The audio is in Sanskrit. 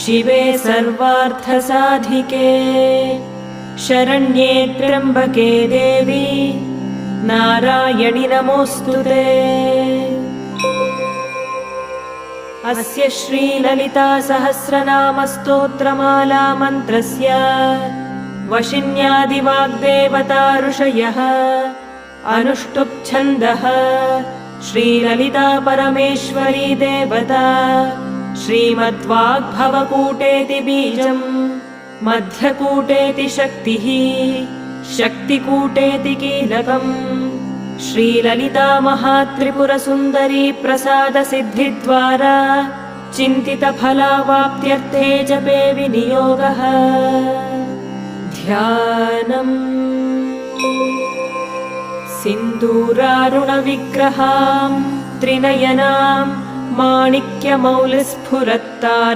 शिवे सर्वार्थसाधिके शरण्ये त्र्यम्बके देवी नारायणि नमोऽस्तुते। अस्य श्रीललिता सहस्रनाम स्तोत्रमाला मन्त्रस्य वशिन्यादिवाग्देवता ऋषयः अनुष्टुप् छन्दः श्रीललिता परमेश्वरी देवता श्रीमद्वाग्भवकूटेति बीजम् मध्यकूटेति शक्तिः शक्तिकूटेति कीलकम् श्रीललिता महात्रिपुरसुन्दरी प्रसादसिद्धिद्वारा चिन्तितफलावाप्त्यर्थे जपे विनियोगः। ध्यानम् सिन्दूरारुणविग्रहां त्रिनयनां माणिक्यमौलिस्फुरत्तारा